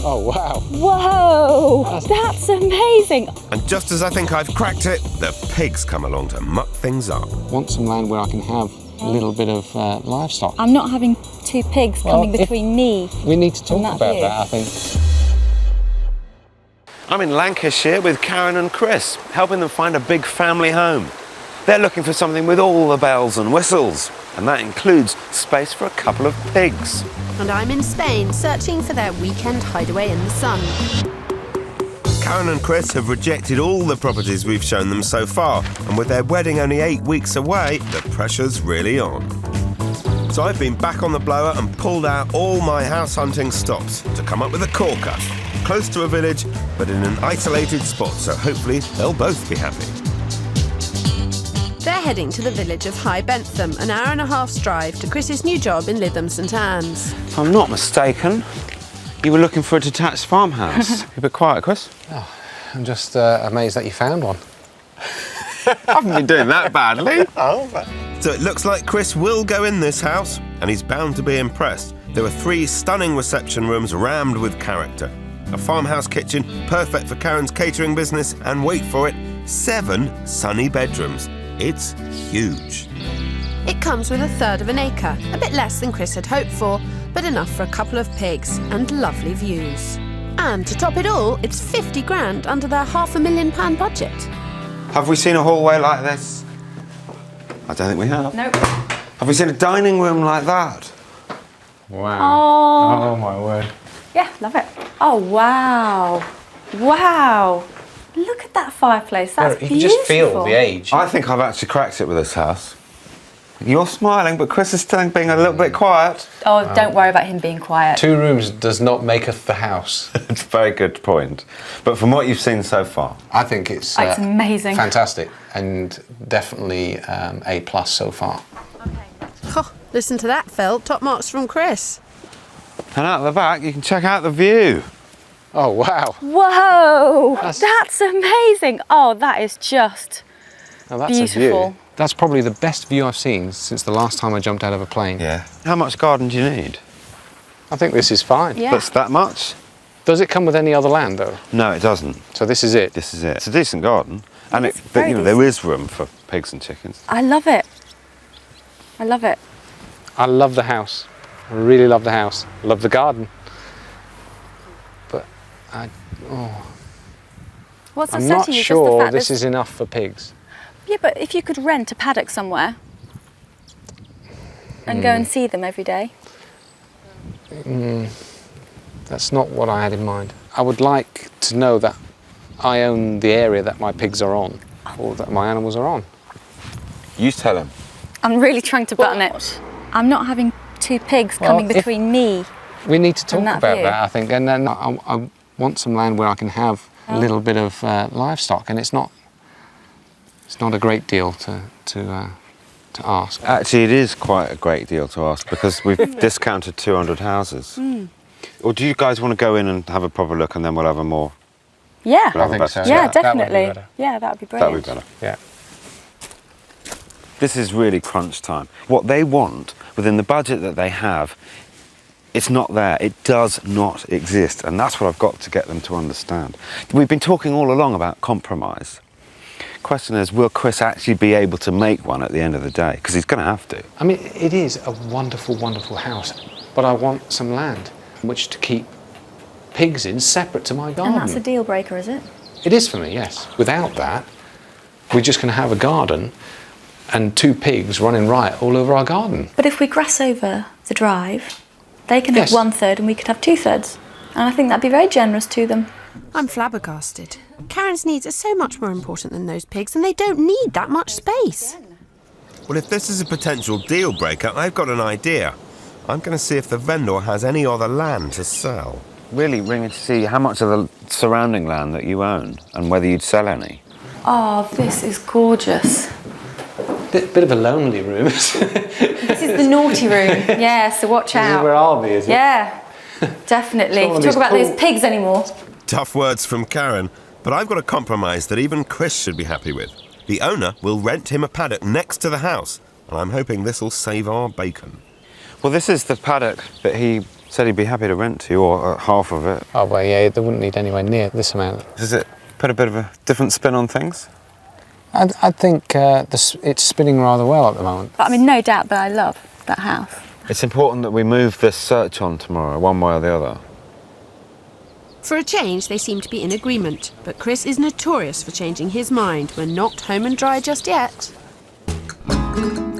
Speaker 8: Oh, wow.
Speaker 6: Whoa! That's amazing!
Speaker 2: And just as I think I've cracked it, the pigs come along to muck things up.
Speaker 8: Want some land where I can have a little bit of livestock.
Speaker 6: I'm not having 2 pigs coming between me.
Speaker 8: We need to talk
Speaker 6: and that
Speaker 8: about
Speaker 6: view.
Speaker 8: that, I think.
Speaker 7: I'm in Lancashire with Karen and Chris, helping them find a big family home. They're looking for something with all the bells and whistles, and that includes space for a couple of pigs.
Speaker 1: And I'm in Spain, searching for their weekend hideaway in the sun.
Speaker 2: Karen and Chris have rejected all the properties we've shown them so far, and with their wedding only 8 weeks away, the pressure's really on. So I've been back on the blower and pulled out all my house hunting stops to come up with a corker, close to a village, but in an isolated spot, so hopefully they'll both be happy.
Speaker 1: They're heading to the village of High Bentham, an hour and a half's drive to Chris's new job in Lytham St Anne's.
Speaker 7: If I'm not mistaken, you were looking for a detached farmhouse. You're a bit quiet, Chris.
Speaker 8: Oh, I'm just amazed that you found one.
Speaker 7: I haven't been doing that badly.
Speaker 2: So it looks like Chris will go in this house, and he's bound to be impressed. There are 3 stunning reception rooms rammed with character. A farmhouse kitchen, perfect for Karen's catering business, and wait for it, 7 sunny bedrooms. It's huge.
Speaker 1: It comes with 1/3 of an acre, a bit less than Chris had hoped for, but enough for a couple of pigs and lovely views. And to top it all, it's 50 grand under their £500,000 budget.
Speaker 7: Have we seen a hallway like this? I don't think we have.
Speaker 10: Nope.
Speaker 7: Have we seen a dining room like that?
Speaker 3: Wow. Oh my word.
Speaker 10: Yeah, love it. Oh, wow. Wow. Look at that fireplace. That's beautiful.
Speaker 8: You can just feel the age.
Speaker 7: I think I've actually cracked it with this house. You're smiling, but Chris is still being a little bit quiet.
Speaker 10: Oh, don't worry about him being quiet.
Speaker 8: 2 rooms does not maketh the house.
Speaker 7: It's a very good point. But from what you've seen so far,
Speaker 8: I think it's
Speaker 10: amazing.
Speaker 8: fantastic, and definitely A+ so far.
Speaker 1: Oh, listen to that, Phil. Top marks from Chris.
Speaker 7: and out the back you can check out the view.
Speaker 8: Oh, wow.
Speaker 10: Whoa, that's amazing. Oh, that is just beautiful.
Speaker 8: A view. That's probably the best view I've seen since the last time I jumped out of a plane.
Speaker 7: Yeah. How much garden do you need?
Speaker 8: I think this is fine.
Speaker 10: Yeah.
Speaker 7: That's that much?
Speaker 8: Does it come with any other land, though?
Speaker 7: No, it doesn't.
Speaker 8: So this is it?
Speaker 7: This is it. It's a decent garden. And
Speaker 10: It's very decent.
Speaker 7: there is room for pigs and chickens.
Speaker 10: I love it. I love it.
Speaker 8: I love the house. I really love the house. I love the garden. But
Speaker 10: What's
Speaker 8: I'm
Speaker 10: upsetting
Speaker 8: not
Speaker 10: you? Just the
Speaker 8: sure
Speaker 10: fact
Speaker 8: this
Speaker 10: there's-
Speaker 8: is enough for pigs.
Speaker 10: Yeah, but if you could rent a paddock somewhere and go and see them every day.
Speaker 8: That's not what I had in mind. I would like to know that I own the area that my pigs are on, or that my animals are on.
Speaker 7: You tell him.
Speaker 10: I'm really trying to button it. I'm not having two pigs coming between me.
Speaker 8: We need to talk
Speaker 10: And that
Speaker 8: about
Speaker 10: view.
Speaker 8: that, I think. And then I want some land where I can have a little bit of livestock, and it's not a great deal to ask.
Speaker 7: Actually, it is quite a great deal to ask because we've discounted 200 houses. Or do you guys want to go in and have a proper look and then we'll have a more...
Speaker 10: Yeah.
Speaker 7: We'll have a better
Speaker 10: Yeah,
Speaker 7: chat?
Speaker 10: definitely.
Speaker 8: better.
Speaker 10: Yeah, that would be
Speaker 7: That
Speaker 10: brilliant.
Speaker 7: would be better.
Speaker 8: Yeah.
Speaker 7: This is really crunch time. What they want within the budget that they have, it's not there. It does not exist. And that's what I've got to get them to understand. We've been talking all along about compromise. Question is, will Chris actually be able to make one at the end of the day? Because he's going to have to.
Speaker 8: I mean, it is a wonderful, wonderful house, but I want some land in which to keep pigs in separate to my garden.
Speaker 10: And that's a deal breaker, is it?
Speaker 8: It is for me, yes. Without that, we're just going to have a garden and 2 pigs running riot all over our garden.
Speaker 10: But if we grass over the drive, they can
Speaker 8: Yes.
Speaker 10: have 1/3 and we could have 2/3. And I think that'd be very generous to them.
Speaker 1: I'm flabbergasted. Karen's needs are so much more important than those pigs, and they don't need that much space.
Speaker 2: Well, if this is a potential deal breaker, I've got an idea. I'm going to see if the vendor has any other land to sell.
Speaker 7: Really ringing to see how much of the surrounding land that you own and whether you'd sell any.
Speaker 10: Oh, this is gorgeous.
Speaker 8: Bit of a lonely room.
Speaker 10: This is the naughty room. Yeah, so watch out.
Speaker 8: Where are they, is it?
Speaker 10: Yeah, definitely.
Speaker 8: It's all
Speaker 10: Talk
Speaker 8: these
Speaker 10: about
Speaker 8: cool-
Speaker 10: those pigs anymore.
Speaker 2: Tough words from Karen, but I've got a compromise that even Chris should be happy with. The owner will rent him a paddock next to the house, and I'm hoping this will save our bacon.
Speaker 7: Well, this is the paddock that he said he'd be happy to rent to you, or half of it.
Speaker 8: Oh, well, yeah, they wouldn't need anywhere near this amount.
Speaker 7: Does it put a bit of a different spin on things?
Speaker 8: I think it's spinning rather well at the moment.
Speaker 10: But I mean, no doubt that I love that house.
Speaker 7: It's important that we move this search on tomorrow, one way or the other.
Speaker 1: For a change, they seem to be in agreement, but Chris is notorious for changing his mind when not home and dry just yet.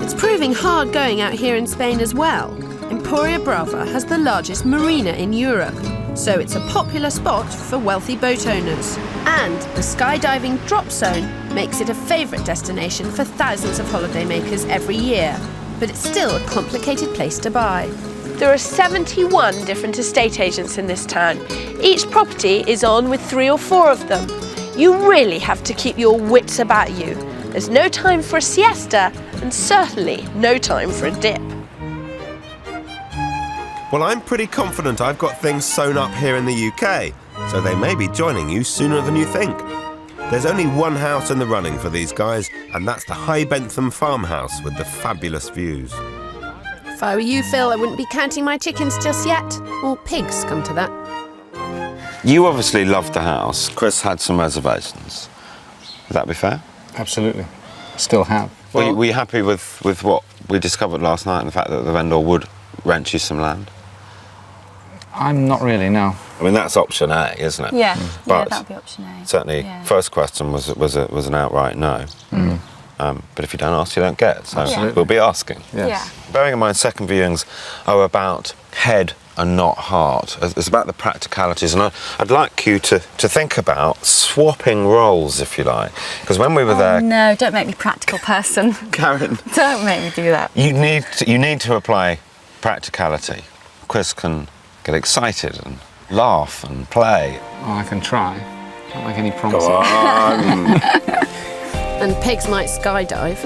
Speaker 1: It's proving hard going out here in Spain as well. Emporia Brava has the largest marina in Europe, so it's a popular spot for wealthy boat owners. And the skydiving drop zone makes it a favourite destination for thousands of holidaymakers every year. But it's still a complicated place to buy. There are 71 different estate agents in this town. Each property is on with 3 or 4 of them. You really have to keep your wits about you. There's no time for a siesta, and certainly no time for a dip.
Speaker 2: Well, I'm pretty confident I've got things sewn up here in the UK, so they may be joining you sooner than you think. There's only one house in the running for these guys, and that's the High Bentham farmhouse with the fabulous views.
Speaker 1: If I were you, Phil, I wouldn't be counting my chickens just yet. Or pigs, come to that.
Speaker 7: You obviously loved the house. Chris had some reservations. Would that be fair?
Speaker 8: Absolutely. Still have.
Speaker 7: Were you happy with what we discovered last night and the fact that the vendor would rent you some land?
Speaker 8: I'm not really, no.
Speaker 7: I mean, that's option A, isn't it?
Speaker 4: Yeah,
Speaker 7: But
Speaker 4: that would be option A.
Speaker 7: certainly,
Speaker 4: Yeah.
Speaker 7: first question was an outright no. But if you don't ask, you don't get. So
Speaker 8: Absolutely.
Speaker 7: we'll be asking.
Speaker 8: Yes.
Speaker 4: Yeah.
Speaker 7: Bearing in mind, second viewings are about head and not heart. It's about the practicalities, and I'd like you to think about swapping roles, if you like, because when we were there,
Speaker 4: No, don't make me practical person.
Speaker 7: Karen,
Speaker 4: Don't make me do that.
Speaker 7: you need to apply practicality. Chris can get excited and laugh and play.
Speaker 8: Well, I can try. Can't make any promises.
Speaker 7: Go on.
Speaker 1: And pigs might skydive.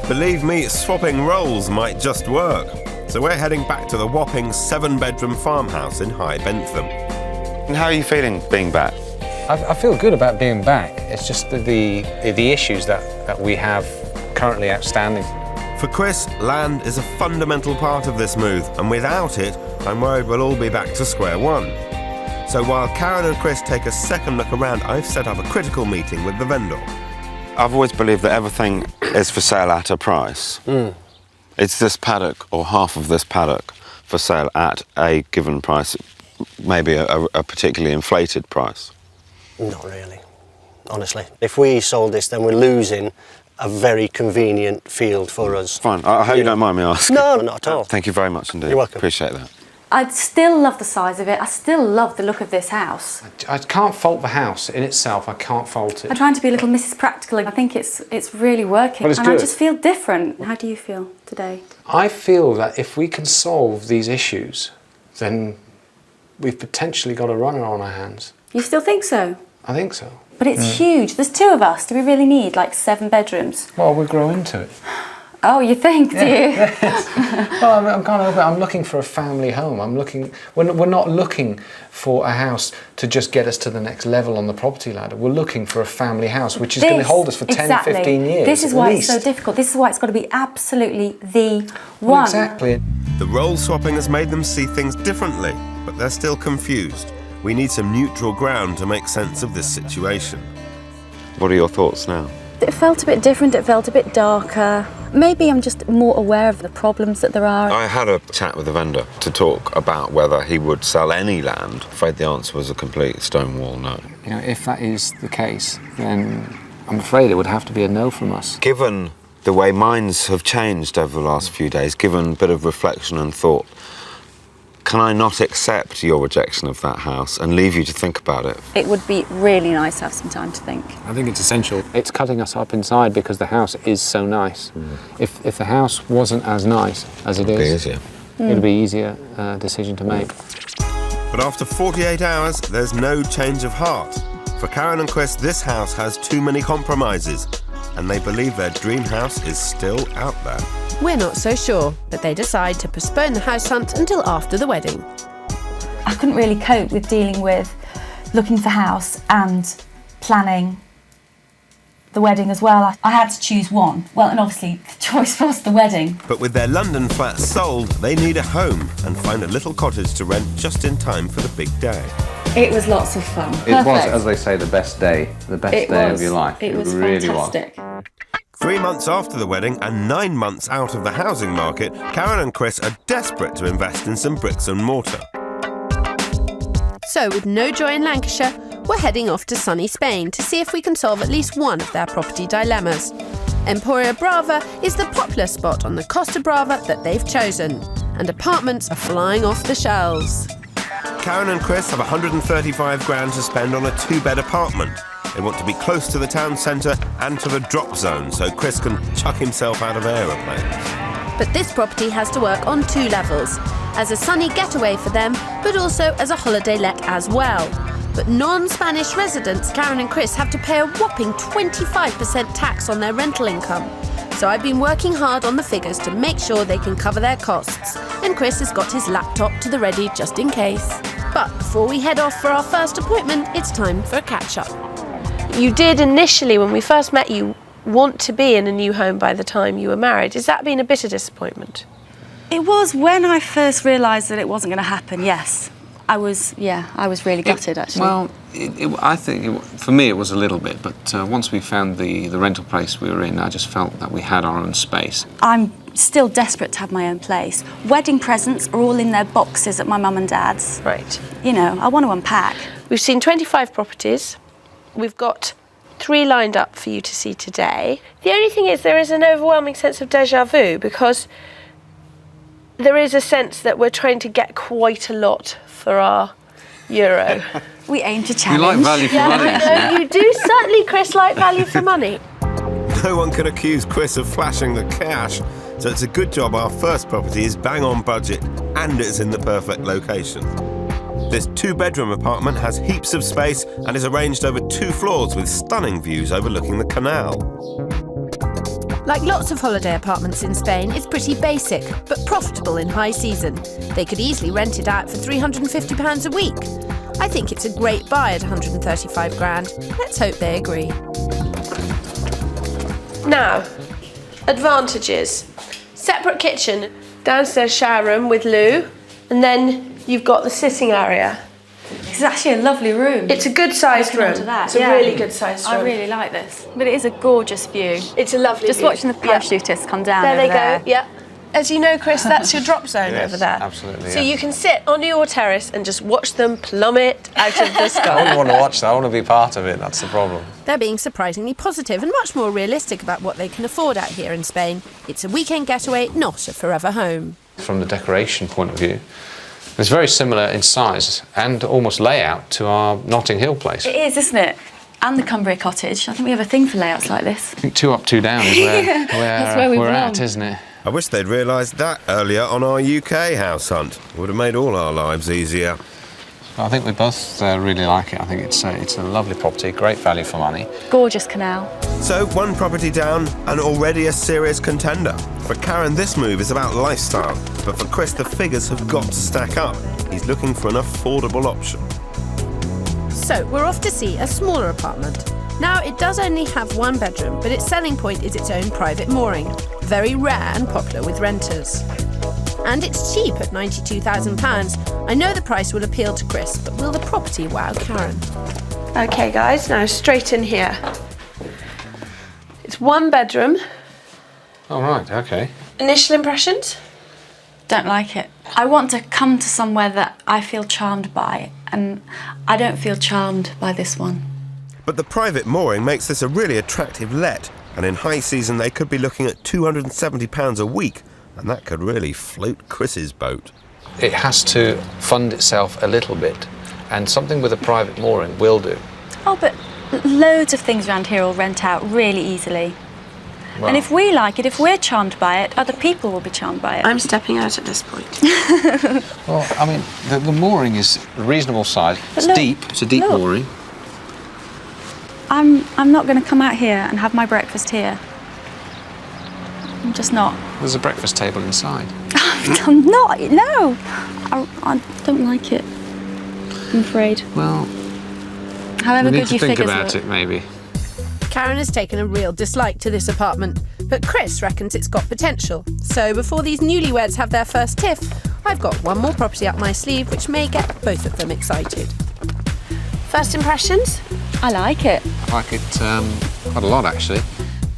Speaker 2: Believe me, swapping roles might just work. So we're heading back to the whopping 7-bedroom farmhouse in High Bentham.
Speaker 7: And how are you feeling being back?
Speaker 3: I feel good about being back. It's just the issues that we have currently outstanding.
Speaker 2: For Chris, land is a fundamental part of this move, and without it, I'm worried we'll all be back to square one. So while Karen and Chris take a second look around, I've set up a critical meeting with the vendor.
Speaker 7: I've always believed that everything is for sale at a price. It's this paddock or half of this paddock for sale at a given price, maybe a particularly inflated price.
Speaker 11: Not really, honestly. If we sold this, then we're losing a very convenient field for us.
Speaker 7: Fine, I hope you don't mind me asking.
Speaker 11: No, not at all.
Speaker 7: Thank you very much indeed.
Speaker 11: You're welcome.
Speaker 7: Appreciate that.
Speaker 4: I still love the size of it. I still love the look of this house.
Speaker 3: I can't fault the house in itself. I can't fault it.
Speaker 4: I'm trying to be a little Mrs. Practical. I think it's really working.
Speaker 3: Well, it's
Speaker 4: and
Speaker 3: good.
Speaker 4: I just feel different. How do you feel today?
Speaker 3: I feel that if we can solve these issues, then we've potentially got a runner on our hands.
Speaker 4: You still think so?
Speaker 3: I think so.
Speaker 4: But it's huge. There's 2 of us. Do we really need like 7 bedrooms?
Speaker 3: Well, we'll grow into it.
Speaker 4: Oh, you think, do you?
Speaker 3: Well, I'm kind of. I'm looking for a family home. We're not looking for a house to just get us to the next level on the property ladder. We're looking for a family house, which is going to hold us for 10,
Speaker 4: exactly.
Speaker 3: 15 years.
Speaker 4: This is
Speaker 3: at
Speaker 4: why
Speaker 3: least.
Speaker 4: it's so difficult. This is why it's got to be absolutely the
Speaker 3: Well,
Speaker 4: one.
Speaker 3: exactly.
Speaker 2: The role swapping has made them see things differently, but they're still confused. We need some neutral ground to make sense of this situation.
Speaker 7: What are your thoughts now?
Speaker 4: It felt a bit different. It felt a bit darker. Maybe I'm just more aware of the problems that there are.
Speaker 7: I had a chat with the vendor to talk about whether he would sell any land. I'm afraid the answer was a complete stonewall no.
Speaker 8: You know, if that is the case, then I'm afraid it would have to be a no from us.
Speaker 7: Given the way minds have changed over the last few days, given a bit of reflection and thought, can I not accept your rejection of that house and leave you to think about it?
Speaker 4: It would be really nice to have some time to think.
Speaker 3: I think it's essential.
Speaker 8: It's cutting us up inside because the house is so nice. If the house wasn't as nice as it
Speaker 7: It'd be
Speaker 8: is,
Speaker 7: easier.
Speaker 8: it'd be easier decision to make.
Speaker 2: But after 48 hours, there's no change of heart. For Karen and Chris, this house has too many compromises, and they believe their dream house is still out there.
Speaker 1: We're not so sure, but they decide to postpone the house hunt until after the wedding.
Speaker 6: I couldn't really cope with dealing with looking for house and planning the wedding as well. I had to choose one. Well, and obviously the choice was the wedding.
Speaker 2: But with their London flat sold, they need a home and find a little cottage to rent just in time for the big day.
Speaker 6: It was lots of fun.
Speaker 12: It was, as they say, the best day of your life.
Speaker 6: It was
Speaker 12: really
Speaker 6: fantastic.
Speaker 2: 3 months after the wedding and 9 months out of the housing market, Karen and Chris are desperate to invest in some bricks and mortar.
Speaker 1: So with no joy in Lancashire, we're heading off to sunny Spain to see if we can solve at least one of their property dilemmas. Emporia Brava is the popular spot on the Costa Brava that they've chosen, and apartments are flying off the shelves.
Speaker 2: Karen and Chris have 135 grand to spend on a 2-bed apartment. They want to be close to the town centre and to the drop zone so Chris can chuck himself out of aeroplanes.
Speaker 1: But this property has to work on 2 levels, as a sunny getaway for them, but also as a holiday let as well. But non-Spanish residents, Karen and Chris, have to pay a whopping 25% tax on their rental income. So I've been working hard on the figures to make sure they can cover their costs, and Chris has got his laptop to the ready just in case. But before we head off for our first appointment, it's time for a catch-up. You did initially, when we first met you, want to be in a new home by the time you were married. Has that been a bitter disappointment?
Speaker 4: It was when I first realised that it wasn't going to happen, yes. I was really gutted, actually.
Speaker 8: Well, I think for me it was a little bit, but once we found the rental place we were in, I just felt that we had our own space.
Speaker 4: I'm still desperate to have my own place. Wedding presents are all in their boxes at my mum and dad's.
Speaker 5: Right.
Speaker 4: You know, I want to unpack.
Speaker 5: We've seen 25 properties. We've got 3 lined up for you to see today. The only thing is there is an overwhelming sense of déjà vu because there is a sense that we're trying to get quite a lot for our euro.
Speaker 4: We aim to challenge.
Speaker 8: You like value for money.
Speaker 5: No, you do certainly, Chris, like value for money.
Speaker 2: No one can accuse Chris of flashing the cash, so it's a good job our first property is bang on budget and it's in the perfect location. This 2-bedroom apartment has heaps of space and is arranged over 2 floors with stunning views overlooking the canal.
Speaker 1: Like lots of holiday apartments in Spain, it's pretty basic, but profitable in high season. They could easily rent it out for £350 a week. I think it's a great buy at 135 grand. Let's hope they agree.
Speaker 5: Now, advantages. Separate kitchen, downstairs shower room with loo, and then you've got the sitting area.
Speaker 4: It's actually a lovely room.
Speaker 5: It's a good sized room. It's a really good sized room.
Speaker 4: I really like this. But it is a gorgeous view.
Speaker 5: It's a lovely
Speaker 4: Just
Speaker 5: view.
Speaker 4: watching the parachutists come down
Speaker 5: There
Speaker 4: over
Speaker 5: they
Speaker 4: there.
Speaker 5: go, yeah. As you know, Chris, that's your drop zone
Speaker 8: Yes,
Speaker 5: over there.
Speaker 8: absolutely,
Speaker 5: So
Speaker 8: yeah.
Speaker 5: you can sit on your terrace and just watch them plummet out of the
Speaker 8: I
Speaker 5: sky.
Speaker 8: wouldn't want to watch that. I want to be part of it. That's the problem.
Speaker 1: They're being surprisingly positive and much more realistic about what they can afford out here in Spain. It's a weekend getaway, not a forever home.
Speaker 8: From the decoration point of view, it's very similar in size and almost layout to our Notting Hill place.
Speaker 4: It is, isn't it? And the Cumbria cottage. I think we have a thing for layouts like this.
Speaker 8: I think 2 up, 2 down is
Speaker 4: That's where we
Speaker 8: we're
Speaker 4: belong.
Speaker 8: at, isn't it?
Speaker 2: I wish they'd realised that earlier on our UK house hunt. Would have made all our lives easier.
Speaker 8: I think we both really like it. I think it's a lovely property, great value for money.
Speaker 4: Gorgeous canal.
Speaker 2: So 1 property down and already a serious contender. For Karen, this move is about lifestyle, but for Chris, the figures have got to stack up. He's looking for an affordable option.
Speaker 1: So we're off to see a smaller apartment. Now, it does only have 1 bedroom, but its selling point is its own private mooring. Very rare and popular with renters. And it's cheap at £92,000. I know the price will appeal to Chris, but will the property wow Karen?
Speaker 5: Okay, guys, now straight in here. It's 1 bedroom.
Speaker 8: Oh, right, okay.
Speaker 5: Initial impressions?
Speaker 4: Don't like it. I want to come to somewhere that I feel charmed by, and I don't feel charmed by this one.
Speaker 2: But the private mooring makes this a really attractive let, and in high season they could be looking at £270 a week, and that could really float Chris's boat.
Speaker 8: It has to fund itself a little bit, and something with a private mooring will do.
Speaker 4: Oh, but loads of things around here will rent out really easily.
Speaker 8: Well,
Speaker 4: And if we like it, if we're charmed by it, other people will be charmed by it.
Speaker 5: I'm stepping out at this point.
Speaker 8: well, I mean, the mooring is a reasonable size. It's
Speaker 4: look,
Speaker 8: deep. It's a deep
Speaker 4: look.
Speaker 8: mooring.
Speaker 4: I'm not going to come out here and have my breakfast here. I'm just not.
Speaker 8: There's a breakfast table inside.
Speaker 4: I'm not. No. I don't like it, I'm afraid.
Speaker 8: Well,
Speaker 4: However
Speaker 8: we need
Speaker 4: good
Speaker 8: to
Speaker 4: you
Speaker 8: think
Speaker 4: figure
Speaker 8: about
Speaker 4: it.
Speaker 8: it, maybe.
Speaker 1: Karen has taken a real dislike to this apartment, but Chris reckons it's got potential. So before these newlyweds have their first tiff, I've got 1 more property up my sleeve which may get both of them excited.
Speaker 5: First impressions?
Speaker 4: I like it.
Speaker 8: I like it quite a lot, actually.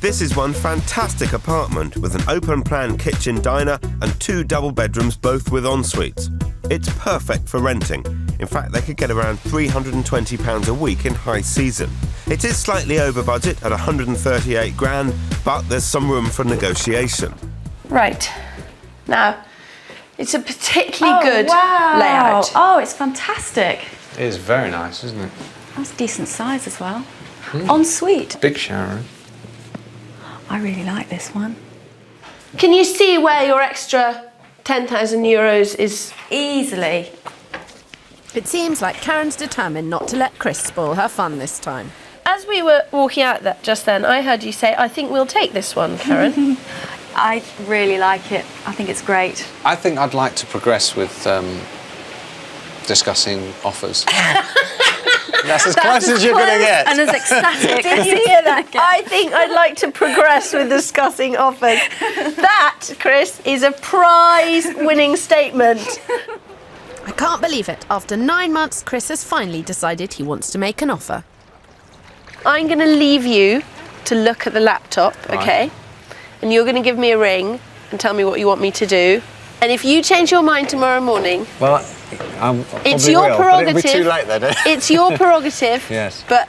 Speaker 2: This is 1 fantastic apartment with an open-plan kitchen diner and 2 double bedrooms, both with en-suites. It's perfect for renting. In fact, they could get around £320 a week in high season. It is slightly over budget at 138 grand, but there's some room for negotiation.
Speaker 5: Right. Now, it's a particularly good layout.
Speaker 4: Oh, it's fantastic.
Speaker 8: It is very nice, isn't it?
Speaker 4: That's decent size as well. Ensuite.
Speaker 8: Big shower room.
Speaker 4: I really like this one.
Speaker 5: Can you see where your extra €10,000 is?
Speaker 4: Easily.
Speaker 1: It seems like Karen's determined not to let Chris spoil her fun this time.
Speaker 5: As we were walking out just then, I heard you say, I think we'll take this one, Karen.
Speaker 4: I really like it. I think it's great.
Speaker 8: I think I'd like to progress with discussing offers. That's as close as you're going to get.
Speaker 4: And as ecstatic.
Speaker 5: Did you hear that? I think I'd like to progress with discussing offers. That, Chris, is a prize-winning statement.
Speaker 1: I can't believe it. After 9 months, Chris has finally decided he wants to make an offer.
Speaker 5: I'm going to leave you to look at the laptop, okay? And you're going to give me a ring, and tell me what you want me to do. And if you change your mind tomorrow morning...
Speaker 8: Well,
Speaker 5: it's your prerogative.
Speaker 11: But it'll be too late then,
Speaker 5: It's your prerogative.
Speaker 8: Yes.
Speaker 5: But,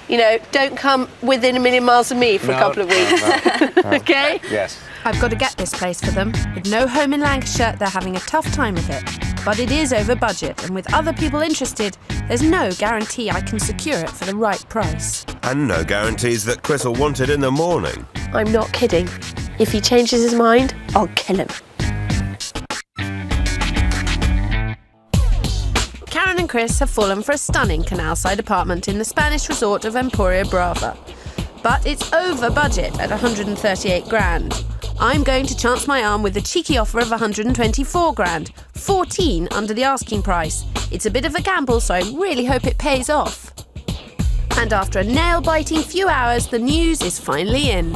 Speaker 5: you know, don't come within a million miles of me for a couple of weeks.
Speaker 8: No.
Speaker 5: OK?
Speaker 8: Yes.
Speaker 1: I've got to get this place for them. With no home in Lancashire, they're having a tough time of it. But it is over budget, and with other people interested, there's no guarantee I can secure it for the right price.
Speaker 2: And no guarantees that Chris will want it in the morning.
Speaker 5: I'm not kidding. If he changes his mind, I'll kill him.
Speaker 1: Karen and Chris have fallen for a stunning canal-side apartment in the Spanish resort of Emporia Brava. But it's over budget at 138 grand. I'm going to chance my arm with the cheeky offer of 124 grand, 14 under the asking price. It's a bit of a gamble, so I really hope it pays off. And after a nail-biting few hours, the news is finally in.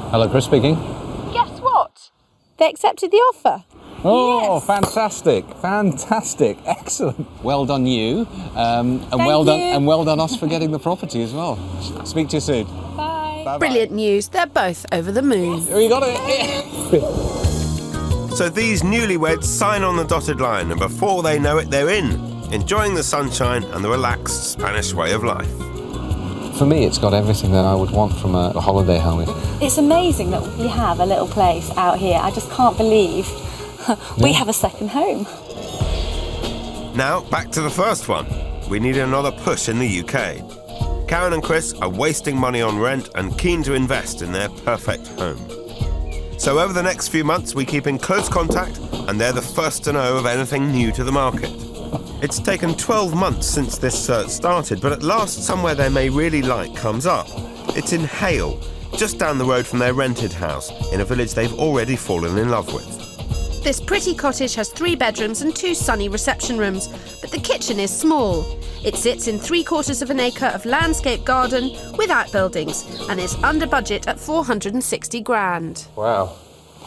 Speaker 13: Hello, Chris speaking.
Speaker 5: Guess what? They accepted the offer.
Speaker 13: Oh,
Speaker 5: Yes.
Speaker 13: fantastic, fantastic, excellent. Well done you, and
Speaker 5: Thank
Speaker 13: well done
Speaker 5: you.
Speaker 13: and well done us for getting the property as well. Speak to you soon.
Speaker 5: Bye.
Speaker 13: Bye-bye.
Speaker 1: Brilliant news, they're both over the moon.
Speaker 13: Oh, you got it.
Speaker 2: So these newlyweds sign on the dotted line, and before they know it, they're in, enjoying the sunshine and the relaxed Spanish way of life.
Speaker 8: For me, it's got everything that I would want from a holiday home.
Speaker 6: It's amazing that we have a little place out here. I just can't believe we have a second home.
Speaker 2: Now, back to the first one. We need another push in the UK. Karen and Chris are wasting money on rent and keen to invest in their perfect home. So over the next few months, we keep in close contact, and they're the first to know of anything new to the market. It's taken 12 months since this search started, but at last somewhere they may really like comes up. It's in Hale, just down the road from their rented house, in a village they've already fallen in love with.
Speaker 1: This pretty cottage has 3 bedrooms and 2 sunny reception rooms, but the kitchen is small. It sits in 3/4 of an acre of landscape garden with outbuildings and is under budget at 460 grand.
Speaker 8: Wow,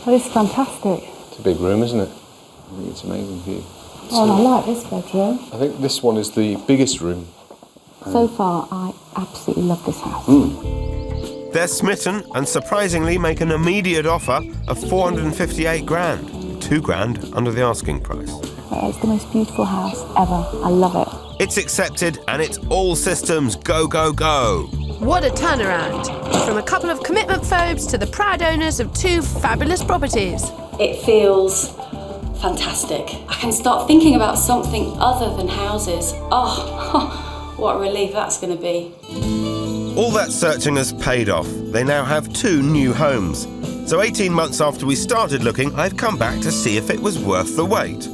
Speaker 6: Well, it's fantastic.
Speaker 8: it's a big room, isn't it? I think it's an amazing view.
Speaker 6: Oh, and I like this bedroom.
Speaker 8: I think this one is the biggest room.
Speaker 6: So far, I absolutely love this house.
Speaker 2: They're smitten and surprisingly make an immediate offer of 458 grand, 2 grand under the asking price.
Speaker 6: It's the most beautiful house ever. I love it.
Speaker 2: It's accepted and it's all systems go, go, go.
Speaker 1: What a turnaround! From a couple of commitment phobes to the proud owners of 2 fabulous properties.
Speaker 6: It feels fantastic. I can start thinking about something other than houses. Oh, what a relief that's going to be.
Speaker 2: All that searching has paid off. They now have 2 new homes. So 18 months after we started looking, I've come back to see if it was worth the wait.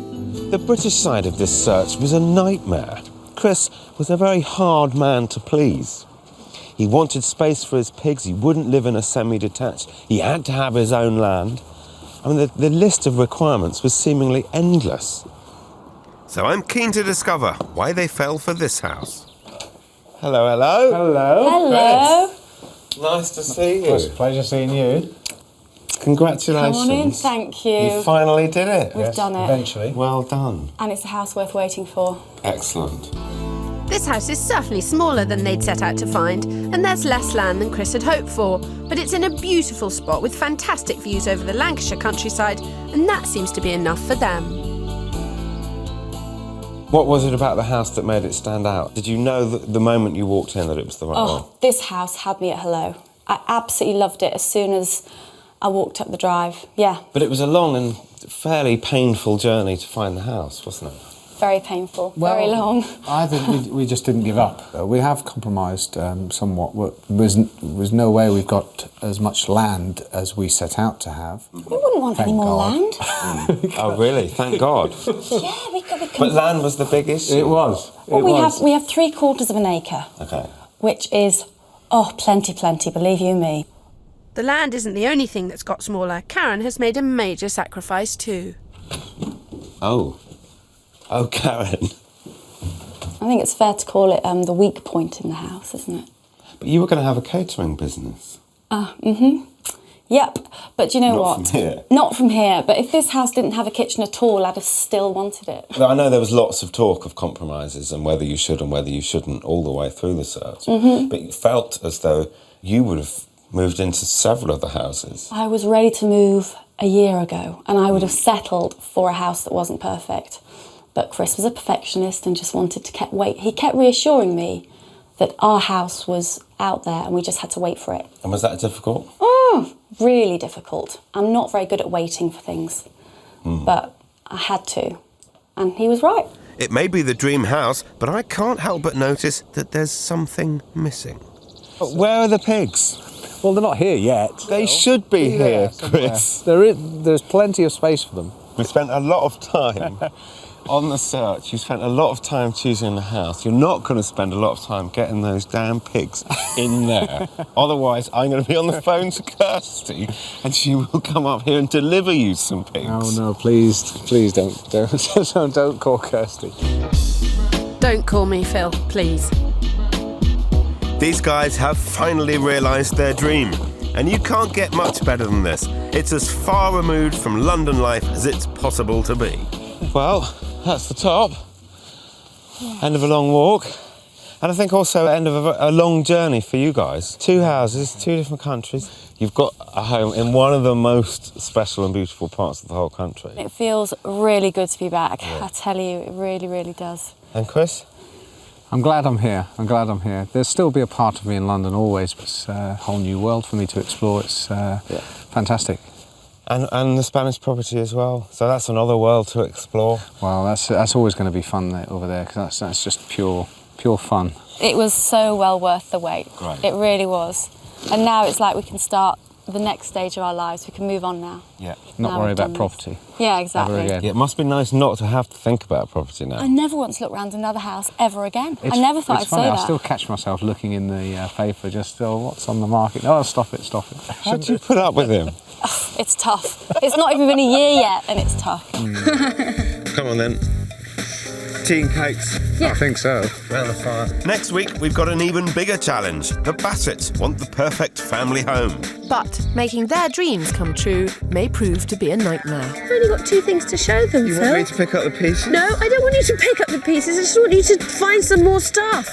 Speaker 7: The British side of this search was a nightmare. Chris was a very hard man to please. He wanted space for his pigs, he wouldn't live in a semi-detached, he had to have his own land. I mean, the list of requirements was seemingly endless.
Speaker 2: So I'm keen to discover why they fell for this house.
Speaker 7: Hello, hello.
Speaker 8: Hello.
Speaker 6: Hello.
Speaker 7: Nice to see you.
Speaker 8: It's a pleasure seeing you.
Speaker 7: Congratulations.
Speaker 6: Come on in, thank you.
Speaker 7: You finally did it.
Speaker 6: We've done it.
Speaker 8: Eventually.
Speaker 7: Well done.
Speaker 6: And it's a house worth waiting for.
Speaker 7: Excellent.
Speaker 1: This house is certainly smaller than they'd set out to find, and there's less land than Chris had hoped for, but it's in a beautiful spot with fantastic views over the Lancashire countryside, and that seems to be enough for them.
Speaker 7: What was it about the house that made it stand out? Did you know that the moment you walked in that it was the right one?
Speaker 6: Oh, this house had me at hello. I absolutely loved it as soon as I walked up the drive. Yeah,
Speaker 7: But it was a long and fairly painful journey to find the house, wasn't it?
Speaker 6: very painful, very long.
Speaker 13: I think we just didn't give up. We have compromised somewhat. There's no way we've got as much land as we set out to have.
Speaker 6: We wouldn't want any more land.
Speaker 7: Oh, really? Thank God.
Speaker 6: Yeah, we could.
Speaker 7: But land was the big issue.
Speaker 13: It was.
Speaker 6: Well, we have 3/4 of an acre,
Speaker 7: Okay.
Speaker 6: which is plenty, believe you me.
Speaker 1: The land isn't the only thing that's got smaller. Karen has made a major sacrifice too.
Speaker 7: Oh, Karen.
Speaker 6: I think it's fair to call it the weak point in the house, isn't it?
Speaker 7: But you were going to have a catering business.
Speaker 6: Yep, but you know
Speaker 7: Not
Speaker 6: what?
Speaker 7: from here.
Speaker 6: Not from here, but if this house didn't have a kitchen at all, I'd have still wanted it.
Speaker 7: Well, I know there was lots of talk of compromises and whether you should and whether you shouldn't all the way through the search. But it felt as though you would have
Speaker 2: moved into several of the houses.
Speaker 4: I was ready to move a year ago, and I would have settled for a house that wasn't perfect. But Chris was a perfectionist and just wanted to wait. He kept reassuring me that our house was out there and we just had to wait for it.
Speaker 2: And was that difficult?
Speaker 4: Oh, really difficult. I'm not very good at waiting for things, but I had to. And he was right.
Speaker 2: It may be the dream house, but I can't help but notice that there's something missing.
Speaker 7: But where are the pigs?
Speaker 13: Well, they're not here yet.
Speaker 7: They should be here, Chris.
Speaker 13: There's plenty of space for them.
Speaker 2: We spent a lot of time on the search. You spent a lot of time choosing the house. You're not going to spend a lot of time getting those damn pigs in there. Otherwise, I'm going to be on the phone to Kirstie and she will come up here and deliver you some pigs.
Speaker 13: Oh no, please don't call Kirstie.
Speaker 1: Don't call me Phil, please.
Speaker 2: These guys have finally realised their dream. And you can't get much better than this. It's as far removed from London life as it's possible to be.
Speaker 7: Well, that's the top. End of a long walk. And I think also end of a long journey for you guys. 2 houses, 2 different countries. You've got a home in one of the most special and beautiful parts of the whole country.
Speaker 4: It feels really good to be back. I tell you, it really, really does.
Speaker 2: And Chris?
Speaker 13: I'm glad I'm here. There'll still be a part of me in London always, but it's a whole new world for me to explore. It's fantastic.
Speaker 7: And the Spanish property as well. So that's another world to explore.
Speaker 13: Well, that's always going to be fun over there, because that's just pure fun.
Speaker 4: It was so well worth the wait.
Speaker 7: Right.
Speaker 4: It really was. And now it's like we can start the next stage of our lives. We can move on now.
Speaker 7: Yeah.
Speaker 13: Not worry about property.
Speaker 4: Yeah, exactly.
Speaker 13: Ever again.
Speaker 7: Yeah, it must be nice not to have to think about property now.
Speaker 4: I never want to look around another house ever again. I never thought I'd say that.
Speaker 13: I still catch myself looking in the paper, just, what's on the market? Oh, stop it.
Speaker 7: How do you put up with him?
Speaker 4: It's tough. It's not even been a year yet, and it's tough.
Speaker 2: Come on then. Tea and cakes.
Speaker 13: I think so.
Speaker 2: Round the fire. Next week, we've got an even bigger challenge. The Bassets want the perfect family home.
Speaker 1: But making their dreams come true may prove to be a nightmare.
Speaker 5: I've only got 2 things to show them,
Speaker 2: You
Speaker 5: Phil.
Speaker 2: want me to pick up the pieces?
Speaker 5: No, I don't want you to pick up the pieces. I just want you to find some more stuff.